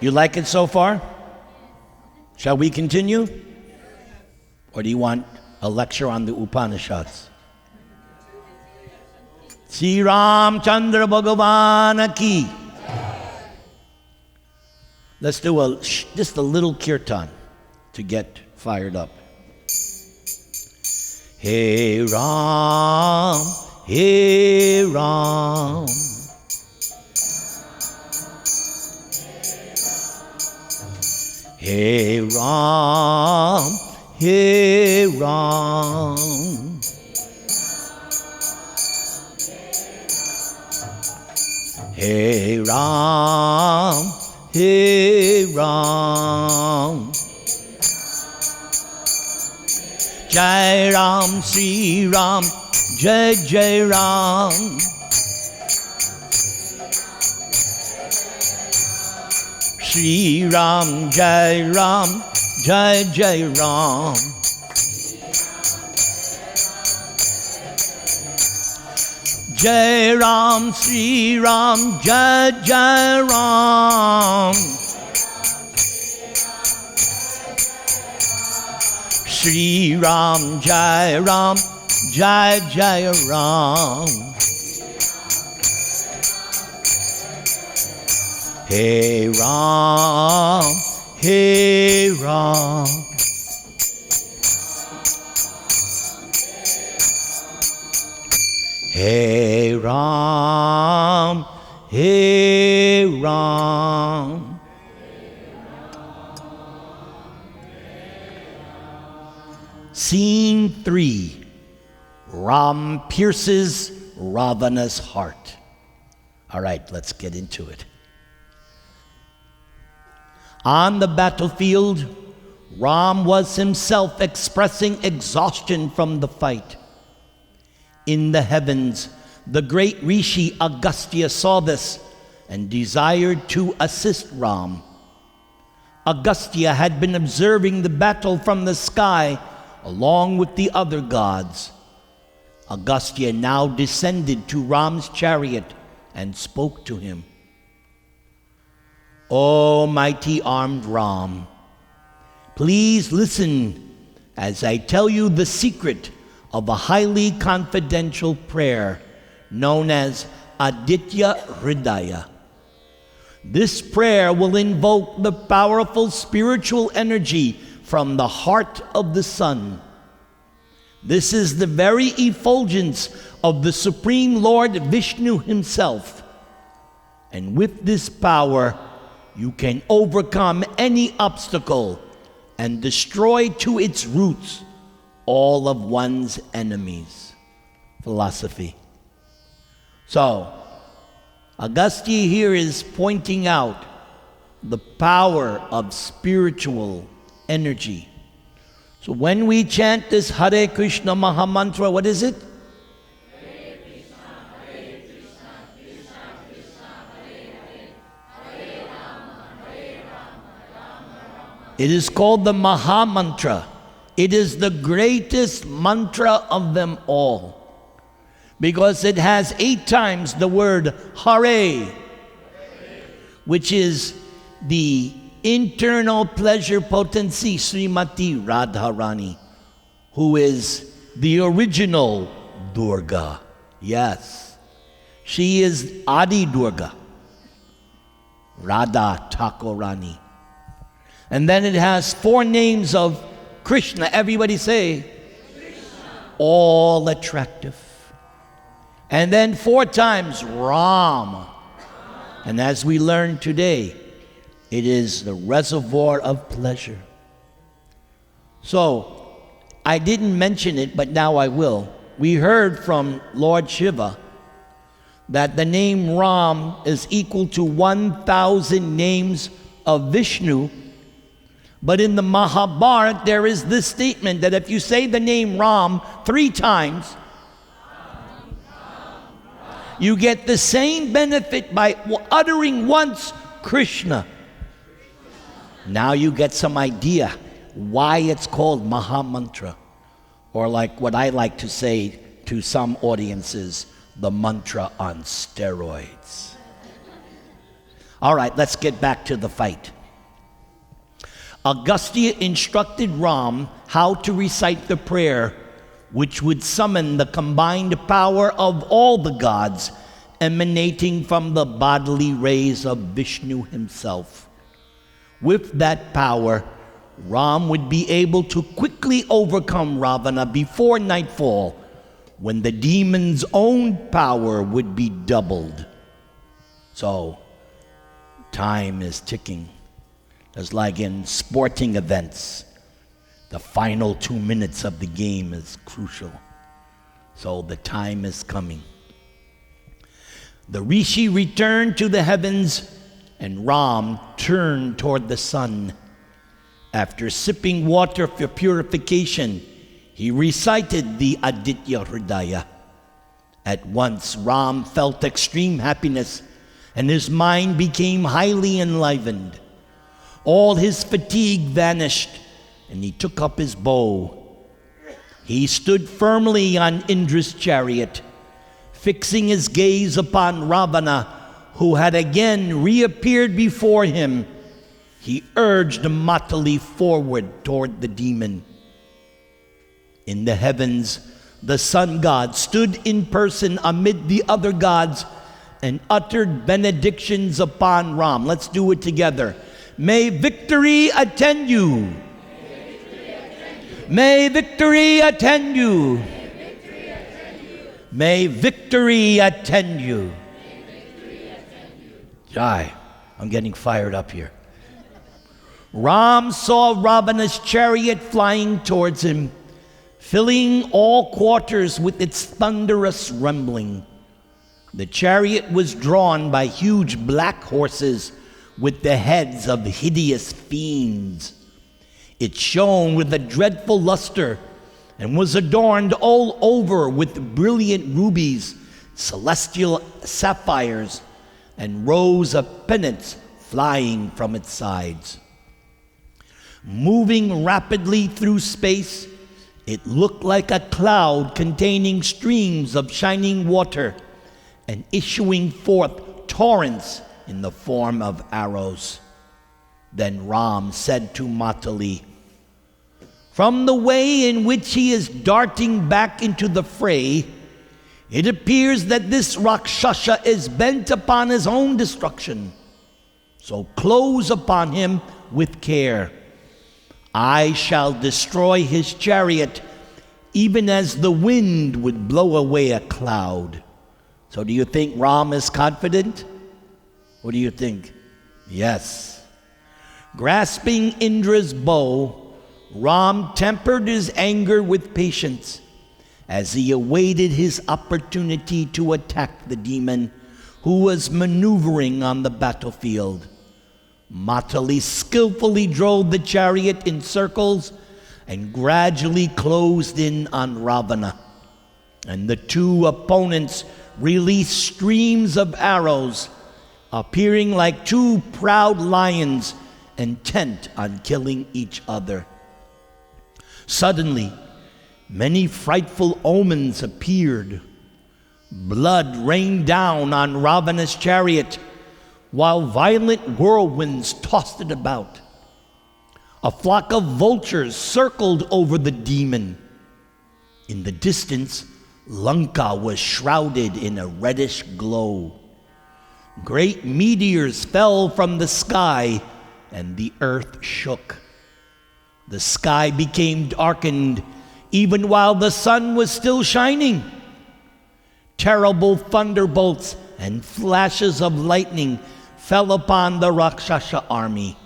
You like it so far? Shall we continue? Or do you want a lecture on the Upanishads? Sri Ram Chandra Bhagavan ki. Let's do just a little kirtan to get fired up. Hey Ram, Hey Ram. Hey Ram, Hey Ram. Hey Ram, Hey Ram. Jai Ram, Sri Ram, Jai Jai Ram. Sri Ram, Jai Ram, Jai Jai Ram. Jai Ram, Sri Ram, Jai Jai Ram. Sri Ram, Jai Ram, Jai Jai Ram. Hey Ram, Hey Ram. Hey Ram, Hey Ram. Scene 3. Ram pierces Ravana's heart. All right, let's get into it. On the battlefield, Ram was himself expressing exhaustion from the fight. In the heavens, the great Rishi Agastya saw this and desired to assist Ram. Agastya had been observing the battle from the sky along with the other gods. Agastya now descended to Ram's chariot and spoke to him. O mighty armed Ram, please listen as I tell you the secret of a highly confidential prayer known as Aditya Hridaya. This prayer will invoke the powerful spiritual energy from the heart of the sun. This is the very effulgence of the Supreme Lord Vishnu himself. And with this power, you can overcome any obstacle and destroy to its roots all of one's enemies. Philosophy. So, Agastya here is pointing out the power of spiritual energy. So when we chant this Hare Krishna Maha Mantra, what is it? Hare Krishna, Hare Krishna, Krishna Krishna, Hare Hare, Hare Rama, Rama Rama. It is called the Maha Mantra. It is the greatest mantra of them all because it has 8 times the word Hare, which is the internal pleasure potency Srimati Radharani, who is the original Durga. Yes, she is Adi Durga, Radha Thakurani. And then it has 4 names of Krishna. Everybody say, Krishna. All attractive. And then 4 times Ram. And as we learned today, it is the reservoir of pleasure. So, I didn't mention it, but now I will. We heard from Lord Shiva that the name Ram is equal to 1,000 names of Vishnu. But in the Mahabharata, there is this statement that if you say the name Ram 3 times, you get the same benefit by uttering once Krishna. Now you get some idea why it's called Maha Mantra, or like what I like to say to some audiences, the mantra on steroids. All right, let's get back to the fight. Agastya instructed Ram how to recite the prayer, which would summon the combined power of all the gods emanating from the bodily rays of Vishnu himself. With that power, Ram would be able to quickly overcome Ravana before nightfall, when the demon's own power would be doubled. So, time is ticking. Just like in sporting events, the final 2 minutes of the game is crucial. So the time is coming. The Rishi returned to the heavens, and Ram turned toward the sun. After sipping water for purification, he recited the Aditya Hridaya. At once, Ram felt extreme happiness, and his mind became highly enlivened. All his fatigue vanished, and he took up his bow. He stood firmly on Indra's chariot, fixing his gaze upon Ravana, who had again reappeared before him. He urged Matali forward toward the demon. In the heavens, the sun god stood in person amid the other gods and uttered benedictions upon Ram. Let's do it together. May victory attend you. May victory attend you. May victory attend you. Jai, I'm getting fired up here. Ram saw Ravana's chariot flying towards him, filling all quarters with its thunderous rumbling. The chariot was drawn by huge black horses with the heads of hideous fiends. It shone with a dreadful luster and was adorned all over with brilliant rubies, celestial sapphires, and rows of pennants flying from its sides. Moving rapidly through space, it looked like a cloud containing streams of shining water and issuing forth torrents in the form of arrows. Then Ram said to Matali, "From the way in which he is darting back into the fray, it appears that this Rakshasa is bent upon his own destruction. So close upon him with care. I shall destroy his chariot, even as the wind would blow away a cloud." So do you think Ram is confident? What do you think? Yes. Grasping Indra's bow, Ram tempered his anger with patience as he awaited his opportunity to attack the demon who was maneuvering on the battlefield. Matali skillfully drove the chariot in circles and gradually closed in on Ravana, and the two opponents released streams of arrows, appearing like two proud lions intent on killing each other. Suddenly, many frightful omens appeared. Blood rained down on Ravana's chariot, while violent whirlwinds tossed it about. A flock of vultures circled over the demon. In the distance, Lanka was shrouded in a reddish glow. Great meteors fell from the sky, and the earth shook. The sky became darkened, even while the sun was still shining. Terrible thunderbolts and flashes of lightning fell upon the Rakshasa army.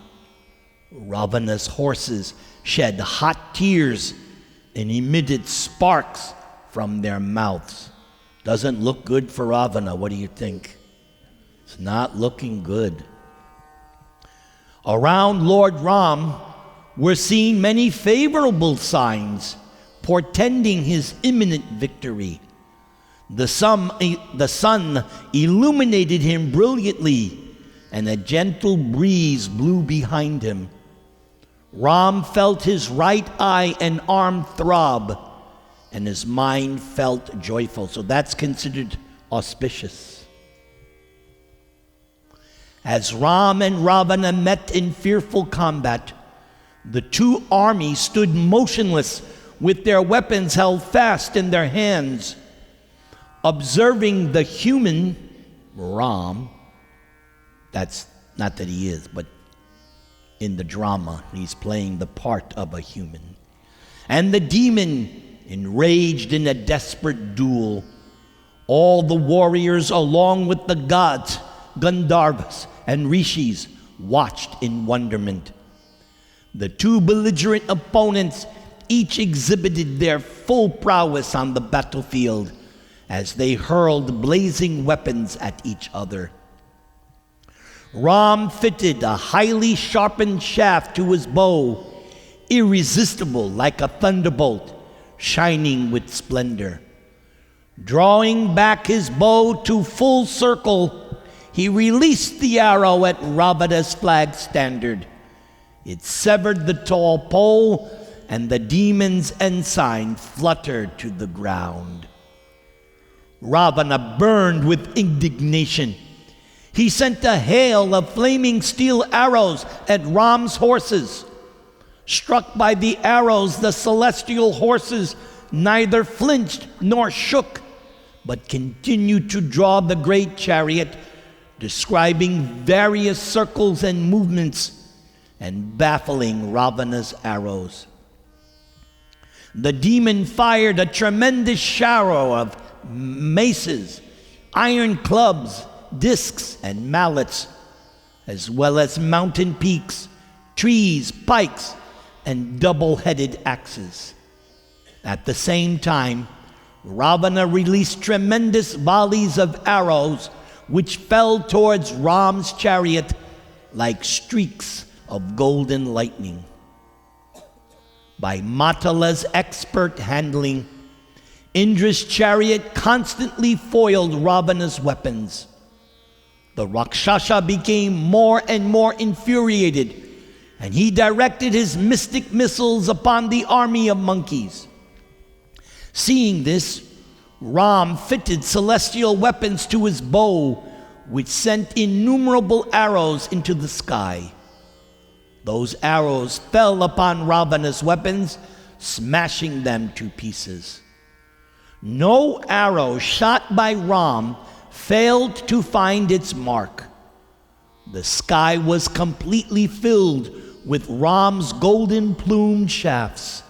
Ravana's horses shed hot tears and emitted sparks from their mouths. Doesn't look good for Ravana. What do you think? It's not looking good. Around Lord Ram were seen many favorable signs portending his imminent victory. The sun illuminated him brilliantly, and a gentle breeze blew behind him. Ram felt his right eye and arm throb, and his mind felt joyful. So that's considered auspicious. As Ram and Ravana met in fearful combat, the two armies stood motionless with their weapons held fast in their hands. Observing the human, Ram, that's not that he is, but in the drama, he's playing the part of a human, and the demon, enraged in a desperate duel, all the warriors along with the gods, Gandharvas, and Rishis watched in wonderment. The two belligerent opponents each exhibited their full prowess on the battlefield as they hurled blazing weapons at each other. Ram fitted a highly sharpened shaft to his bow, irresistible like a thunderbolt, shining with splendor. Drawing back his bow to full circle, he released the arrow at Ravana's flag standard. It severed the tall pole, and the demon's ensign fluttered to the ground. Ravana burned with indignation. He sent a hail of flaming steel arrows at Ram's horses. Struck by the arrows, the celestial horses neither flinched nor shook, but continued to draw the great chariot, describing various circles and movements, and baffling Ravana's arrows. The demon fired a tremendous shower of maces, iron clubs, discs, and mallets, as well as mountain peaks, trees, pikes, and double-headed axes. At the same time, Ravana released tremendous volleys of arrows which fell towards Ram's chariot like streaks of golden lightning. By Matala's expert handling, Indra's chariot constantly foiled Ravana's weapons. The Rakshasa became more and more infuriated, and he directed his mystic missiles upon the army of monkeys. Seeing this, Ram fitted celestial weapons to his bow, which sent innumerable arrows into the sky. Those arrows fell upon Ravana's weapons, smashing them to pieces. No arrow shot by Ram failed to find its mark. The sky was completely filled with Ram's golden-plumed shafts.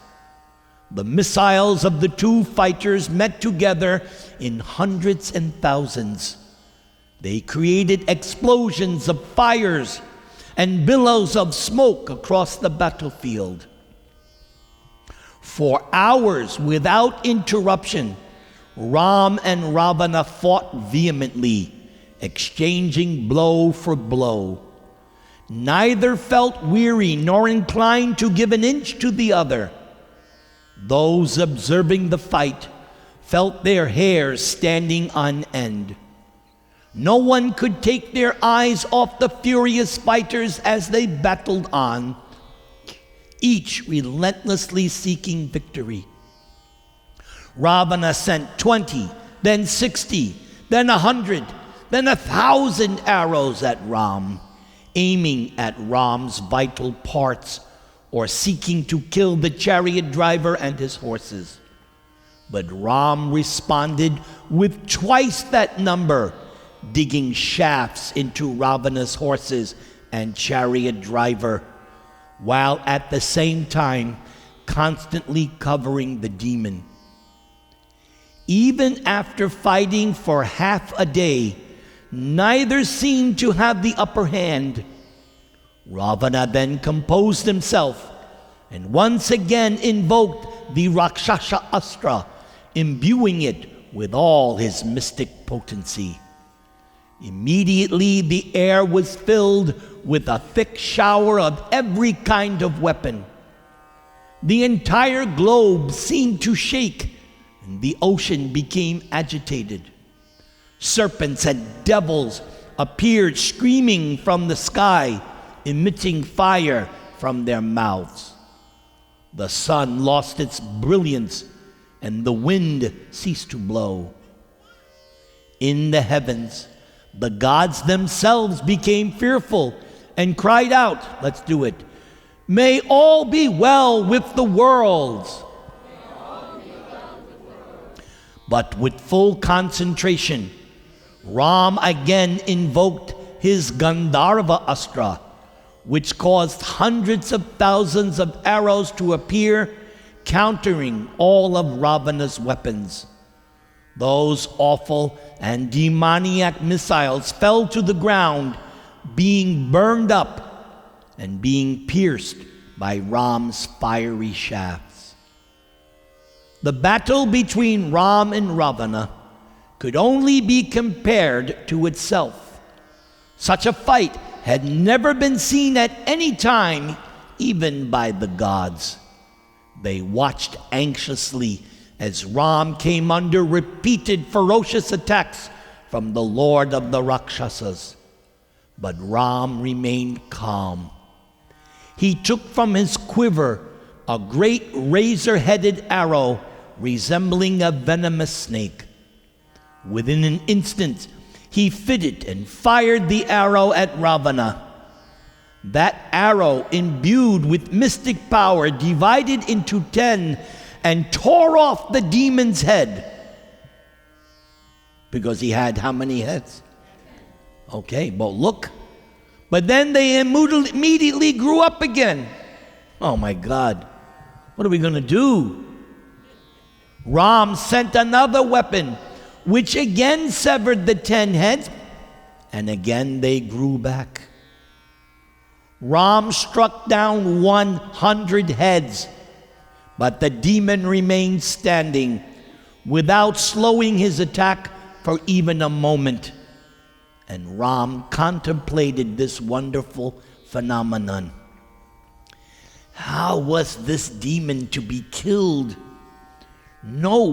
The missiles of the two fighters met together in hundreds and thousands. They created explosions of fires and billows of smoke across the battlefield. For hours without interruption, Ram and Ravana fought vehemently, exchanging blow for blow. Neither felt weary nor inclined to give an inch to the other. Those observing the fight felt their hair standing on end. No one could take their eyes off the furious fighters as they battled on, each relentlessly seeking victory. Ravana sent 20, then 60, then 100, then 1,000 arrows at Ram, aiming at Ram's vital parts or seeking to kill the chariot driver and his horses. But Ram responded with twice that number, digging shafts into Ravana's horses and chariot driver, while at the same time constantly covering the demon. Even after fighting for half a day, neither seemed to have the upper hand. Ravana then composed himself and once again invoked the Rakshasa Astra, imbuing it with all his mystic potency. Immediately the air was filled with a thick shower of every kind of weapon. The entire globe seemed to shake, and the ocean became agitated. Serpents and devils appeared screaming from the sky, emitting fire from their mouths. The sun lost its brilliance, and the wind ceased to blow. In the heavens, the gods themselves became fearful and cried out, let's do it, "May all be well with the worlds." But with full concentration, Ram again invoked his Gandharva Astra, which caused hundreds of thousands of arrows to appear, countering all of Ravana's weapons. Those awful and demoniac missiles fell to the ground, being burned up and being pierced by Ram's fiery shafts. The battle between Ram and Ravana could only be compared to itself. Such a fight had never been seen at any time, even by the gods. They watched anxiously as Ram came under repeated ferocious attacks from the Lord of the Rakshasas. But Ram remained calm. He took from his quiver a great razor-headed arrow resembling a venomous snake. Within an instant, he fitted and fired the arrow at Ravana. That arrow, imbued with mystic power, divided into 10 and tore off the demon's head. Because he had how many heads? Okay, well look. But then they immediately grew up again. Oh my God, what are we going to do? Ram sent another weapon, which again severed the 10 heads, and again they grew back. Ram struck down 100 heads, but the demon remained standing without slowing his attack for even a moment. And Ram contemplated this wonderful phenomenon. How was this demon to be killed? No